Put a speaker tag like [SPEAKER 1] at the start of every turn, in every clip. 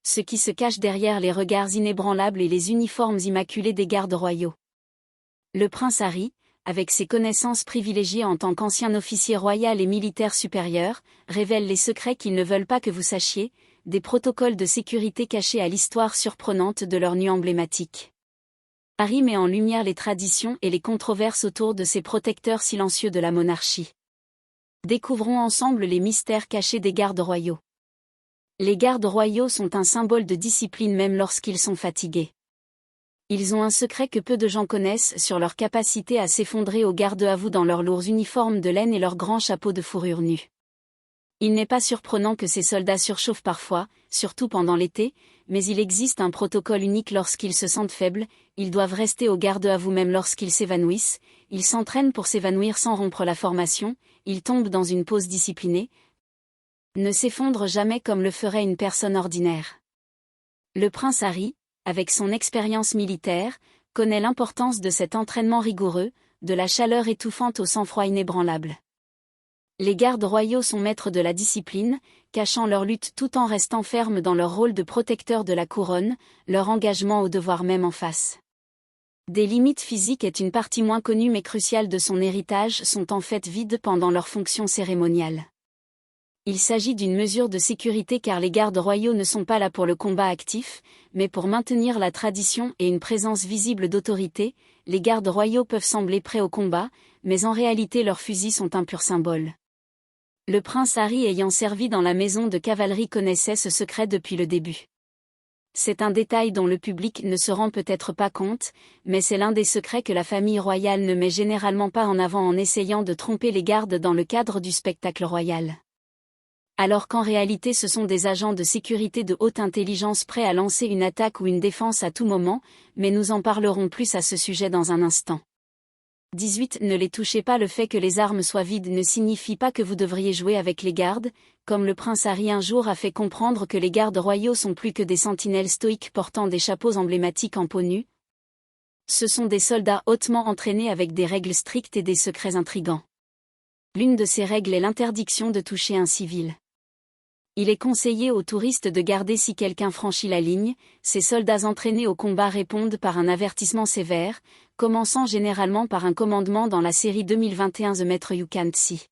[SPEAKER 1] Ce qui se cache derrière les regards inébranlables et les uniformes immaculés des gardes royaux. Le prince Harry, avec ses connaissances privilégiées en tant qu'ancien officier royal et militaire supérieur, révèle les secrets qu'ils ne veulent pas que vous sachiez, des protocoles de sécurité cachés à l'histoire surprenante de leur nu emblématique. Harry met en lumière les traditions et les controverses autour de ces protecteurs silencieux de la monarchie. Découvrons ensemble les mystères cachés des gardes royaux. Les gardes royaux sont un symbole de discipline même lorsqu'ils sont fatigués. Ils ont un secret que peu de gens connaissent sur leur capacité à s'effondrer au garde-à-vous dans leurs lourds uniformes de laine et leurs grands chapeaux de fourrure nue. Il n'est pas surprenant que ces soldats surchauffent parfois, surtout pendant l'été, mais il existe un protocole unique lorsqu'ils se sentent faibles, ils doivent rester au garde-à-vous même lorsqu'ils s'évanouissent, ils s'entraînent pour s'évanouir sans rompre la formation, ils tombent dans une pause disciplinée, ne s'effondrent jamais comme le ferait une personne ordinaire. Le prince Harry, avec son expérience militaire, connaît l'importance de cet entraînement rigoureux, de la chaleur étouffante au sang-froid inébranlable. Les gardes royaux sont maîtres de la discipline, cachant leur lutte tout en restant fermes dans leur rôle de protecteur de la couronne, leur engagement au devoir même en face. Des limites physiques est une partie moins connue mais cruciale de son héritage sont en fait vides pendant leur fonction cérémoniale. Il s'agit d'une mesure de sécurité car les gardes royaux ne sont pas là pour le combat actif, mais pour maintenir la tradition et une présence visible d'autorité. Les gardes royaux peuvent sembler prêts au combat, mais en réalité leurs fusils sont un pur symbole. Le prince Harry ayant servi dans la maison de cavalerie connaissait ce secret depuis le début. C'est un détail dont le public ne se rend peut-être pas compte, mais c'est l'un des secrets que la famille royale ne met généralement pas en avant en essayant de tromper les gardes dans le cadre du spectacle royal. Alors qu'en réalité ce sont des agents de sécurité de haute intelligence prêts à lancer une attaque ou une défense à tout moment, mais nous en parlerons plus à ce sujet dans un instant. 18. Ne les touchez pas. Le fait que les armes soient vides ne signifie pas que vous devriez jouer avec les gardes, comme le prince Harry un jour a fait comprendre que les gardes royaux sont plus que des sentinelles stoïques portant des chapeaux emblématiques en peau nue. Ce sont des soldats hautement entraînés avec des règles strictes et des secrets intrigants. L'une de ces règles est l'interdiction de toucher un civil. Il est conseillé aux touristes de garder si quelqu'un franchit la ligne. Ces soldats entraînés au combat répondent par un avertissement sévère, commençant généralement par un commandement dans la série 2021 The Maître You Can't See.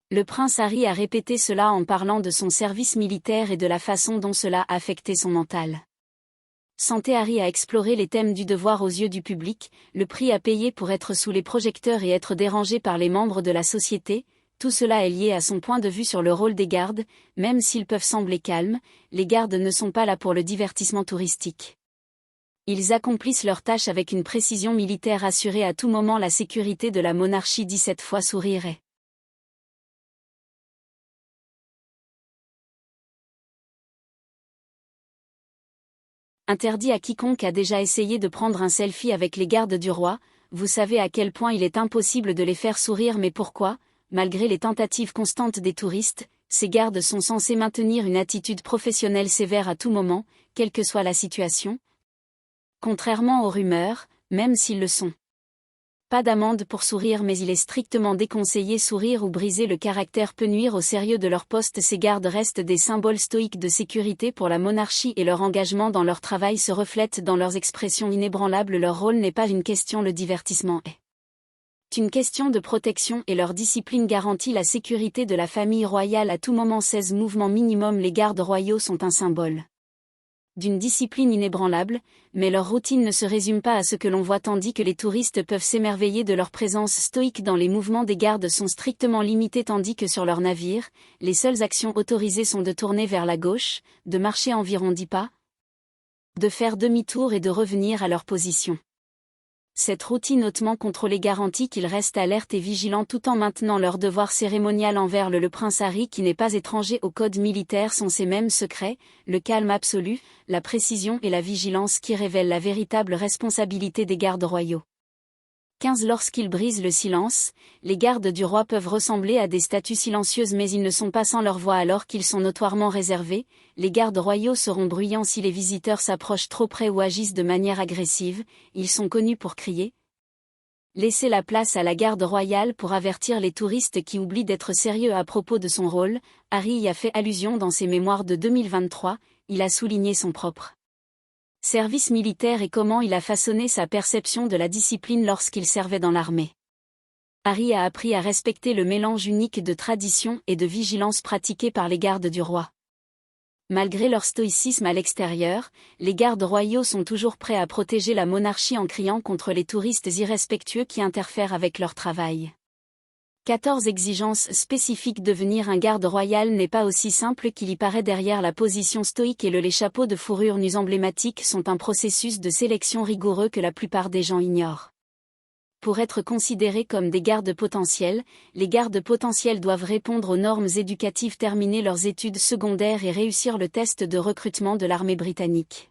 [SPEAKER 1] Le prince Harry a répété cela en parlant de son service militaire et de la façon dont cela a affecté son mental. Santé. Harry a exploré les thèmes du devoir aux yeux du public, le prix à payer pour être sous les projecteurs et être dérangé par les membres de la société. Tout cela est lié à son point de vue sur le rôle des gardes, même s'ils peuvent sembler calmes, les gardes ne sont pas là pour le divertissement touristique. Ils accomplissent leur tâche avec une précision militaire assurée à tout moment. La sécurité de la monarchie. 17 fois sourirait. Interdit à quiconque a déjà essayé de prendre un selfie avec les gardes du roi. Vous savez à quel point il est impossible de les faire sourire, mais pourquoi ? Malgré les tentatives constantes des touristes, ces gardes sont censés maintenir une attitude professionnelle sévère à tout moment, quelle que soit la situation. Contrairement aux rumeurs, même s'ils le sont. Pas d'amende pour sourire, mais il est strictement déconseillé sourire ou briser le caractère peut nuire au sérieux de leur poste. Ces gardes restent des symboles stoïques de sécurité pour la monarchie et leur engagement dans leur travail se reflète dans leurs expressions inébranlables. Leur rôle n'est pas une question, le divertissement est une question de protection et leur discipline garantit la sécurité de la famille royale à tout moment. 16 mouvements minimum. Les gardes royaux sont un symbole d'une discipline inébranlable, mais leur routine ne se résume pas à ce que l'on voit tandis que les touristes peuvent s'émerveiller de leur présence stoïque dans les mouvements des gardes sont strictement limités tandis que sur leur navire, les seules actions autorisées sont de tourner vers la gauche, de marcher environ 10 pas, de faire demi-tour et de revenir à leur position. Cette routine hautement contrôlée garantit qu'ils restent alertes et vigilants tout en maintenant leur devoir cérémonial envers le prince Harry qui n'est pas étranger au code militaire. Sont ces mêmes secrets, le calme absolu, la précision et la vigilance qui révèlent la véritable responsabilité des gardes royaux. 15. Lorsqu'ils brisent le silence, les gardes du roi peuvent ressembler à des statues silencieuses mais ils ne sont pas sans leur voix alors qu'ils sont notoirement réservés. Les gardes royaux seront bruyants si les visiteurs s'approchent trop près ou agissent de manière agressive, ils sont connus pour crier. Laissez la place à la garde royale pour avertir les touristes qui oublient d'être sérieux à propos de son rôle. Harry y a fait allusion dans ses mémoires de 2023, il a souligné son propre service militaire et comment il a façonné sa perception de la discipline lorsqu'il servait dans l'armée. Harry a appris à respecter le mélange unique de tradition et de vigilance pratiqué par les gardes du roi. Malgré leur stoïcisme à l'extérieur, les gardes royaux sont toujours prêts à protéger la monarchie en criant contre les touristes irrespectueux qui interfèrent avec leur travail. 14 exigences spécifiques. Devenir un garde royal n'est pas aussi simple qu'il y paraît. Derrière la position stoïque et les chapeaux de fourrure nus emblématiques sont un processus de sélection rigoureux que la plupart des gens ignorent. Pour être considérés comme des gardes potentiels, les gardes potentiels doivent répondre aux normes éducatives, terminer leurs études secondaires et réussir le test de recrutement de l'armée britannique.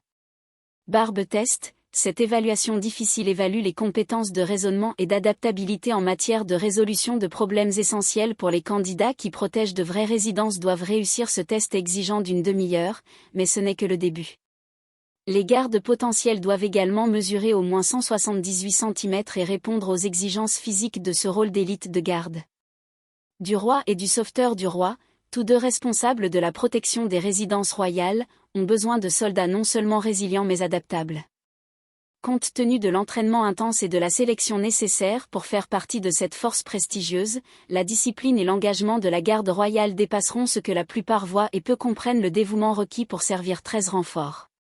[SPEAKER 1] Barbe Test. Cette évaluation difficile évalue les compétences de raisonnement et d'adaptabilité en matière de résolution de problèmes essentiels pour les candidats qui protègent de vraies résidences. Doivent réussir ce test exigeant d'une demi-heure, mais ce n'est que le début. Les gardes potentiels doivent également mesurer au moins 178 cm et répondre aux exigences physiques de ce rôle d'élite de garde du roi et du sauveteur du roi, tous deux responsables de la protection des résidences royales, ont besoin de soldats non seulement résilients mais adaptables. Compte tenu de l'entraînement intense et de la sélection nécessaire pour faire partie de cette force prestigieuse, la discipline et l'engagement de la garde royale dépasseront ce que la plupart voient et peu comprennent. Le dévouement requis pour servir 13 renforts.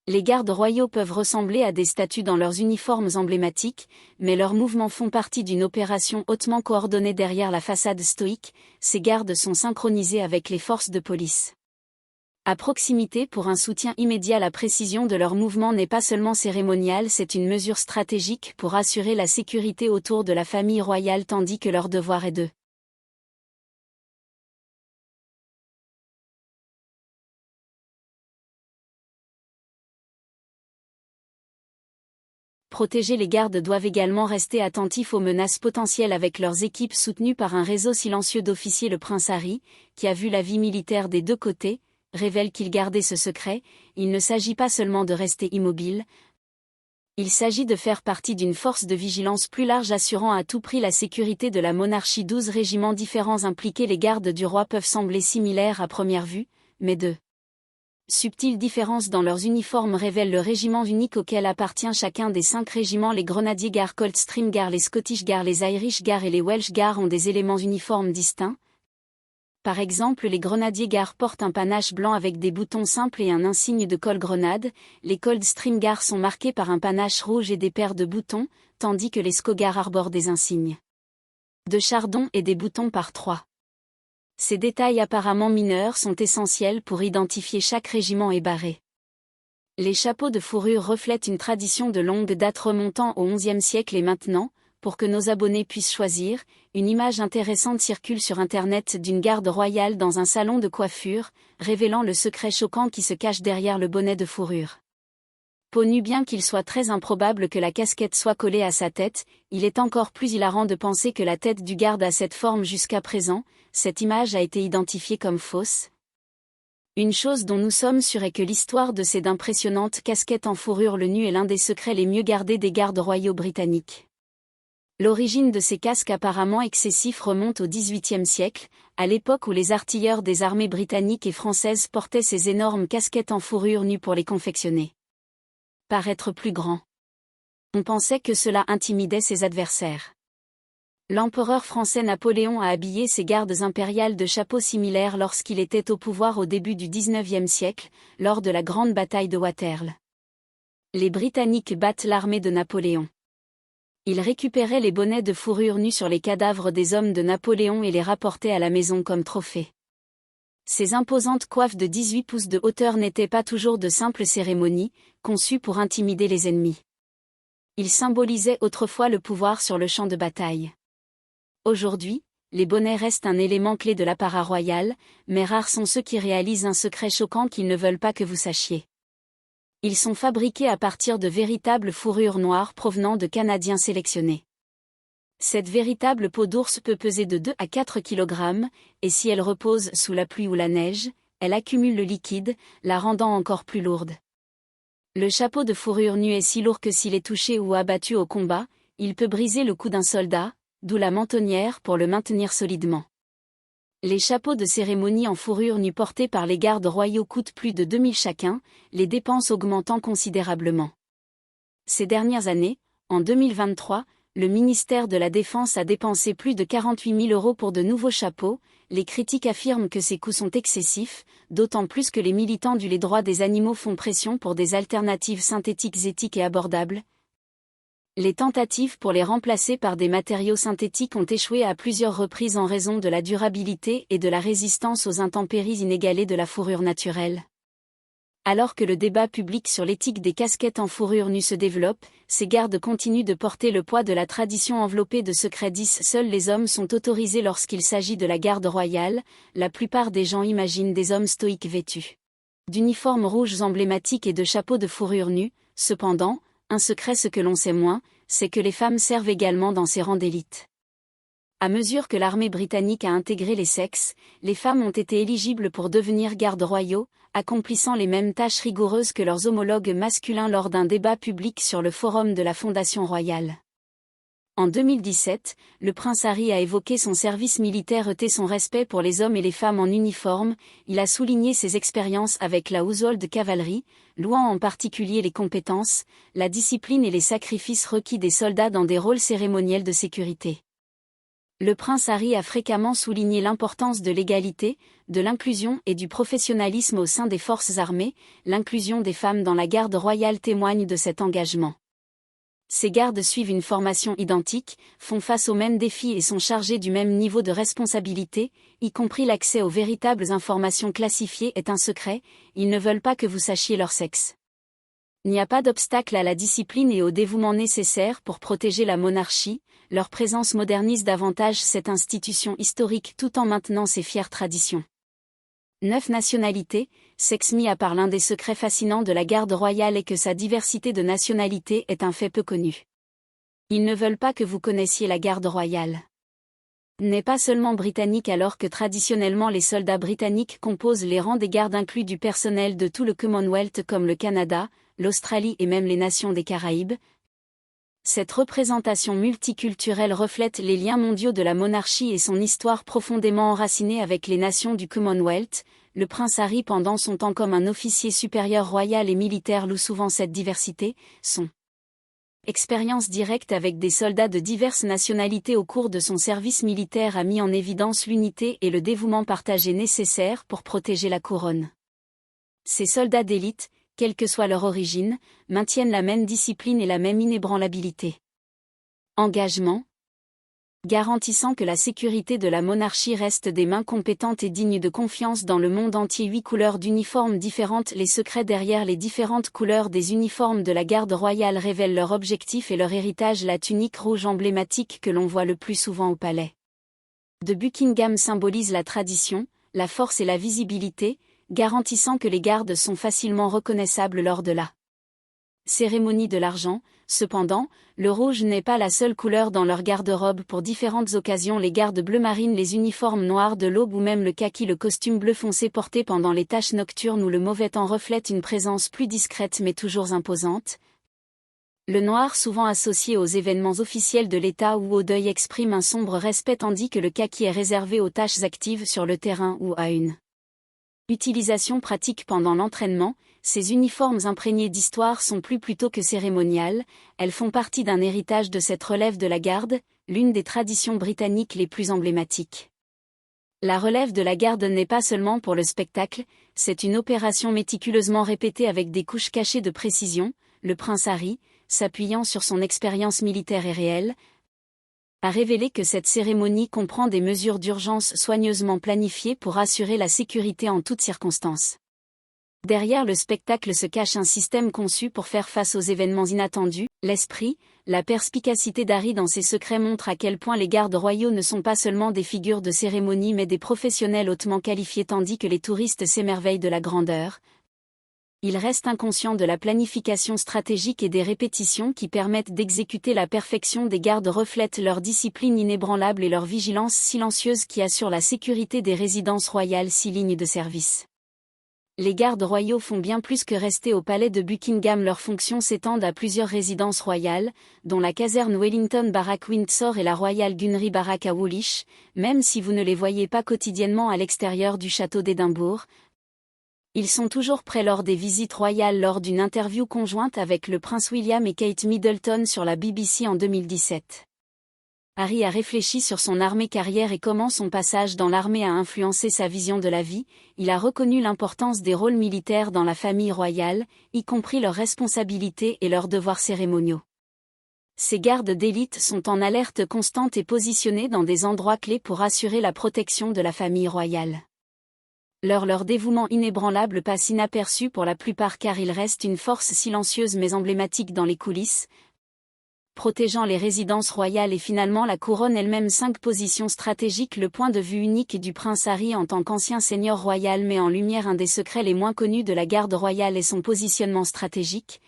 [SPEAKER 1] Les gardes royaux peuvent ressembler à des statues dans leurs uniformes emblématiques, mais leurs mouvements font partie d'une opération hautement coordonnée derrière la façade stoïque. Ces gardes sont synchronisés avec les forces de police à proximité pour un soutien immédiat. La précision de leurs mouvements n'est pas seulement cérémoniale, c'est une mesure stratégique pour assurer la sécurité autour de la famille royale, tandis que leur devoir est de protéger. Les gardes doivent également rester attentifs aux menaces potentielles avec leurs équipes soutenues par un réseau silencieux d'officiers. Le prince Harry, qui a vu la vie militaire des deux côtés, révèle qu'il gardait ce secret. Il ne s'agit pas seulement de rester immobile, il s'agit de faire partie d'une force de vigilance plus large assurant à tout prix la sécurité de la monarchie. 12 régiments différents impliqués. Les gardes du roi peuvent sembler similaires à première vue, mais de subtiles différences dans leurs uniformes révèlent le régiment unique auquel appartient chacun des 5 régiments. Les Grenadiers Guards, Coldstream Guards, les Scottish Guards, les Irish Guards et les Welsh Guards ont des éléments uniformes distincts. Par exemple, les Grenadiers Guards portent un panache blanc avec des boutons simples et un insigne de col-grenade, les Coldstream Guards sont marqués par un panache rouge et des paires de boutons, tandis que les Scots Guards arborent des insignes de chardon et des boutons par 3. Ces détails apparemment mineurs sont essentiels pour identifier chaque régiment et barré. Les chapeaux de fourrure reflètent une tradition de longue date remontant au XIe siècle et maintenant, pour que nos abonnés puissent choisir, une image intéressante circule sur Internet d'une garde royale dans un salon de coiffure, révélant le secret choquant qui se cache derrière le bonnet de fourrure. Peau nue. Bien qu'il soit très improbable que la casquette soit collée à sa tête, il est encore plus hilarant de penser que la tête du garde a cette forme jusqu'à présent. Cette image a été identifiée comme fausse. Une chose dont nous sommes sûrs est que l'histoire de ces d'impressionnantes casquettes en fourrure le nu est l'un des secrets les mieux gardés des gardes royaux britanniques. L'origine de ces casques apparemment excessifs remonte au XVIIIe siècle, à l'époque où les artilleurs des armées britanniques et françaises portaient ces énormes casquettes en fourrure nue pour les confectionner. Paraître plus grand. On pensait que cela intimidait ses adversaires. L'empereur français Napoléon a habillé ses gardes impériales de chapeaux similaires lorsqu'il était au pouvoir au début du XIXe siècle, lors de la grande bataille de Waterloo. Les Britanniques battent l'armée de Napoléon. Ils récupéraient les bonnets de fourrure nus sur les cadavres des hommes de Napoléon et les rapportaient à la maison comme trophée. Ces imposantes coiffes de 18 pouces de hauteur n'étaient pas toujours de simples cérémonies, conçues pour intimider les ennemis. Ils symbolisaient autrefois le pouvoir sur le champ de bataille. Aujourd'hui, les bonnets restent un élément clé de l'apparat royal, mais rares sont ceux qui réalisent un secret choquant qu'ils ne veulent pas que vous sachiez. Ils sont fabriqués à partir de véritables fourrures noires provenant de Canadiens sélectionnés. Cette véritable peau d'ours peut peser de 2 à 4 kg, et si elle repose sous la pluie ou la neige, elle accumule le liquide, la rendant encore plus lourde. Le chapeau de fourrure nue est si lourd que s'il est touché ou abattu au combat, il peut briser le cou d'un soldat, d'où la mentonnière pour le maintenir solidement. Les chapeaux de cérémonie en fourrure nue portés par les gardes royaux coûtent plus de 2000 chacun, les dépenses augmentant considérablement. Ces dernières années, en 2023, le ministère de la Défense a dépensé plus de 48 000 € pour de nouveaux chapeaux. Les critiques affirment que ces coûts sont excessifs, d'autant plus que les militants les droits des animaux font pression pour des alternatives synthétiques éthiques et abordables. Les tentatives pour les remplacer par des matériaux synthétiques ont échoué à plusieurs reprises en raison de la durabilité et de la résistance aux intempéries inégalées de la fourrure naturelle. Alors que le débat public sur l'éthique des casquettes en fourrure nue se développe, ces gardes continuent de porter le poids de la tradition enveloppée de secrets. Seuls les hommes sont autorisés lorsqu'il s'agit de la garde royale. La plupart des gens imaginent des hommes stoïques vêtus d'uniformes rouges emblématiques et de chapeaux de fourrure nue. Cependant, un secret, ce que l'on sait moins, c'est que les femmes servent également dans ces rangs d'élite. À mesure que l'armée britannique a intégré les sexes, les femmes ont été éligibles pour devenir gardes royaux, accomplissant les mêmes tâches rigoureuses que leurs homologues masculins lors d'un débat public sur le forum de la Fondation royale. En 2017, le prince Harry a évoqué son service militaire et son respect pour les hommes et les femmes en uniforme. Il a souligné ses expériences avec la Household Cavalry, louant en particulier les compétences, la discipline et les sacrifices requis des soldats dans des rôles cérémoniels de sécurité. Le prince Harry a fréquemment souligné l'importance de l'égalité, de l'inclusion et du professionnalisme au sein des forces armées. L'inclusion des femmes dans la garde royale témoigne de cet engagement. Ces gardes suivent une formation identique, font face aux mêmes défis et sont chargés du même niveau de responsabilité, y compris l'accès aux véritables informations classifiées est un secret. Ils ne veulent pas que vous sachiez leur sexe. Il n'y a pas d'obstacle à la discipline et au dévouement nécessaires pour protéger la monarchie. Leur présence modernise davantage cette institution historique tout en maintenant ses fières traditions. 9 nationalités, sexe mis à part. L'un des secrets fascinants de la garde royale est que sa diversité de nationalités est un fait peu connu. Ils ne veulent pas que vous connaissiez la garde royale. N'est pas seulement britannique alors que traditionnellement les soldats britanniques composent les rangs des gardes inclus du personnel de tout le Commonwealth comme le Canada, l'Australie et même les nations des Caraïbes. Cette représentation multiculturelle reflète les liens mondiaux de la monarchie et son histoire profondément enracinée avec les nations du Commonwealth. Le prince Harry, pendant son temps comme un officier supérieur royal et militaire, loue souvent cette diversité. Son expérience directe avec des soldats de diverses nationalités au cours de son service militaire a mis en évidence l'unité et le dévouement partagé nécessaires pour protéger la couronne. Ces soldats d'élite, quelle que soit leur origine, maintiennent la même discipline et la même inébranlabilité. Engagement. Garantissant que la sécurité de la monarchie reste des mains compétentes et dignes de confiance dans le monde entier. 8 couleurs d'uniformes différentes. Les secrets derrière les différentes couleurs des uniformes de la garde royale révèlent leur objectif et leur héritage. La tunique rouge emblématique que l'on voit le plus souvent au palais de Buckingham symbolise la tradition, la force et la visibilité, garantissant que les gardes sont facilement reconnaissables lors de la cérémonie de l'argent. Cependant, le rouge n'est pas la seule couleur dans leur garde-robe. Pour différentes occasions, les gardes bleu marine, les uniformes noirs de l'aube ou même le kaki, le costume bleu foncé porté pendant les tâches nocturnes ou le mauvais temps reflète une présence plus discrète mais toujours imposante. Le noir, souvent associé aux événements officiels de l'État ou au deuil, exprime un sombre respect tandis que le kaki est réservé aux tâches actives sur le terrain ou à une utilisation pratique pendant l'entraînement. Ces uniformes imprégnés d'histoire sont plus plutôt que cérémoniales, elles font partie d'un héritage de cette relève de la garde, l'une des traditions britanniques les plus emblématiques. La relève de la garde n'est pas seulement pour le spectacle, c'est une opération méticuleusement répétée avec des couches cachées de précision. Le prince Harry, s'appuyant sur son expérience militaire et réelle, a révélé que cette cérémonie comprend des mesures d'urgence soigneusement planifiées pour assurer la sécurité en toutes circonstances. Derrière le spectacle se cache un système conçu pour faire face aux événements inattendus. L'esprit, la perspicacité d'Harry dans ses secrets montre à quel point les gardes royaux ne sont pas seulement des figures de cérémonie mais des professionnels hautement qualifiés tandis que les touristes s'émerveillent de la grandeur. Ils restent inconscients de la planification stratégique et des répétitions qui permettent d'exécuter la perfection. Des gardes reflètent leur discipline inébranlable et leur vigilance silencieuse qui assure la sécurité des résidences royales. 6 lignes de service. Les gardes royaux font bien plus que rester au palais de Buckingham. Leurs fonctions s'étendent à plusieurs résidences royales, dont la caserne Wellington Barrack Windsor et la Royal Gunnery Barrack à Woolwich, même si vous ne les voyez pas quotidiennement à l'extérieur du château d'Édimbourg. Ils sont toujours prêts lors des visites royales. Lors d'une interview conjointe avec le prince William et Kate Middleton sur la BBC en 2017. Harry a réfléchi sur son armée-carrière et comment son passage dans l'armée a influencé sa vision de la vie. Il a reconnu l'importance des rôles militaires dans la famille royale, y compris leurs responsabilités et leurs devoirs cérémoniaux. Ces gardes d'élite sont en alerte constante et positionnés dans des endroits clés pour assurer la protection de la famille royale. Leur dévouement inébranlable passe inaperçu pour la plupart car ils restent une force silencieuse mais emblématique dans les coulisses, protégeant les résidences royales et finalement la couronne elle-même. 5 positions stratégiques. Le point de vue unique du prince Harry en tant qu'ancien seigneur royal met en lumière un des secrets les moins connus de la garde royale et son positionnement stratégique.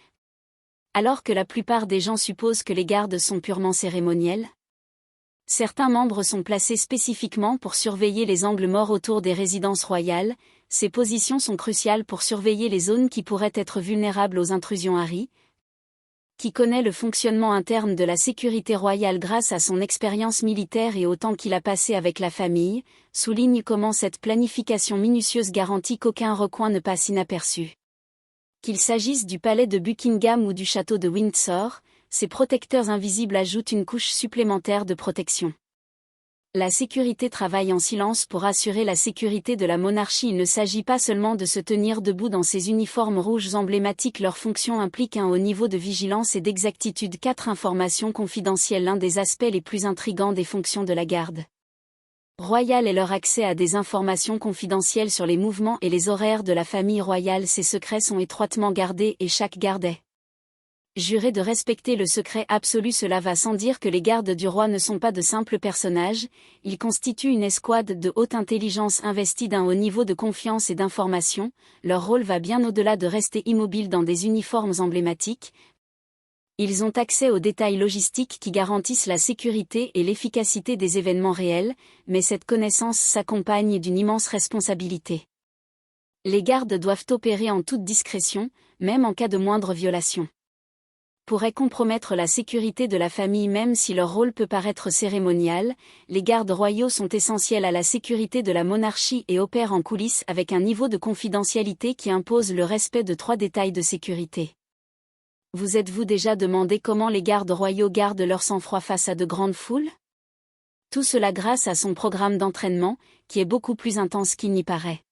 [SPEAKER 1] Alors que la plupart des gens supposent que les gardes sont purement cérémoniels, certains membres sont placés spécifiquement pour surveiller les angles morts autour des résidences royales. Ces positions sont cruciales pour surveiller les zones qui pourraient être vulnérables aux intrusions. Harry, qui connaît le fonctionnement interne de la sécurité royale grâce à son expérience militaire et au temps qu'il a passé avec la famille, souligne comment cette planification minutieuse garantit qu'aucun recoin ne passe inaperçu. Qu'il s'agisse du palais de Buckingham ou du château de Windsor, ces protecteurs invisibles ajoutent une couche supplémentaire de protection. La sécurité travaille en silence pour assurer la sécurité de la monarchie. Il ne s'agit pas seulement de se tenir debout dans ces uniformes rouges emblématiques. Leur fonction implique un haut niveau de vigilance et d'exactitude. 4 informations confidentielles. L'un des aspects les plus intrigants des fonctions de la garde royale est leur accès à des informations confidentielles sur les mouvements et les horaires de la famille royale. Ces secrets sont étroitement gardés et chaque garde est juré de respecter le secret absolu. Cela va sans dire que les gardes du roi ne sont pas de simples personnages, ils constituent une escouade de haute intelligence investie d'un haut niveau de confiance et d'information. Leur rôle va bien au-delà de rester immobiles dans des uniformes emblématiques. Ils ont accès aux détails logistiques qui garantissent la sécurité et l'efficacité des événements réels, mais cette connaissance s'accompagne d'une immense responsabilité. Les gardes doivent opérer en toute discrétion, même en cas de moindre violation. Pourrait compromettre la sécurité de la famille. Même si leur rôle peut paraître cérémonial, les gardes royaux sont essentiels à la sécurité de la monarchie et opèrent en coulisses avec un niveau de confidentialité qui impose le respect de 3 détails de sécurité. Vous êtes-vous déjà demandé comment les gardes royaux gardent leur sang-froid face à de grandes foules? Tout cela grâce à son programme d'entraînement, qui est beaucoup plus intense qu'il n'y paraît.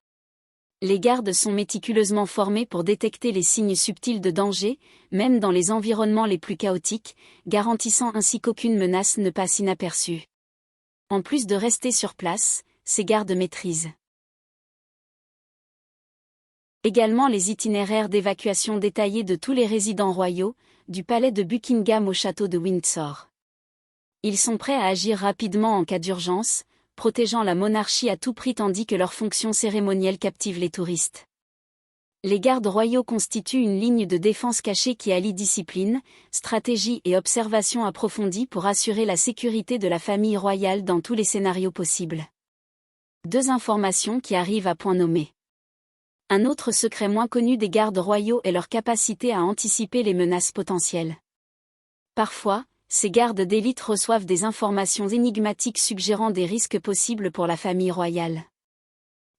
[SPEAKER 1] Les gardes sont méticuleusement formés pour détecter les signes subtils de danger, même dans les environnements les plus chaotiques, garantissant ainsi qu'aucune menace ne passe inaperçue. En plus de rester sur place, ces gardes maîtrisent également les itinéraires d'évacuation détaillés de tous les résidents royaux, du palais de Buckingham au château de Windsor. Ils sont prêts à agir rapidement en cas d'urgence, protégeant la monarchie à tout prix tandis que leurs fonctions cérémonielles captivent les touristes. Les gardes royaux constituent une ligne de défense cachée qui allie discipline, stratégie et observation approfondie pour assurer la sécurité de la famille royale dans tous les scénarios possibles. 2 informations qui arrivent à point nommé. Un autre secret moins connu des gardes royaux est leur capacité à anticiper les menaces potentielles. Parfois, ces gardes d'élite reçoivent des informations énigmatiques suggérant des risques possibles pour la famille royale.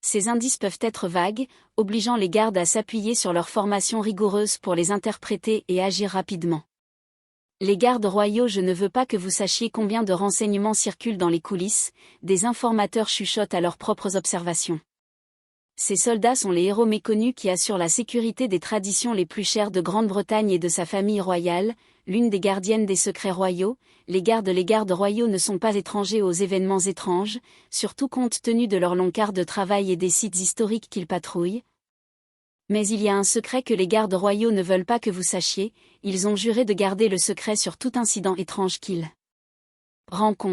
[SPEAKER 1] Ces indices peuvent être vagues, obligeant les gardes à s'appuyer sur leur formation rigoureuse pour les interpréter et agir rapidement. Les gardes royaux. Je ne veux pas que vous sachiez combien de renseignements circulent dans les coulisses, des informateurs chuchotent à leurs propres observations. Ces soldats sont les héros méconnus qui assurent la sécurité des traditions les plus chères de Grande-Bretagne et de sa famille royale, l'une des gardiennes des secrets royaux. Les gardes royaux ne sont pas étrangers aux événements étranges, surtout compte tenu de leur long quart de travail et des sites historiques qu'ils patrouillent. Mais il y a un secret que les gardes royaux ne veulent pas que vous sachiez, ils ont juré de garder le secret sur tout incident étrange qu'ils rencontrent.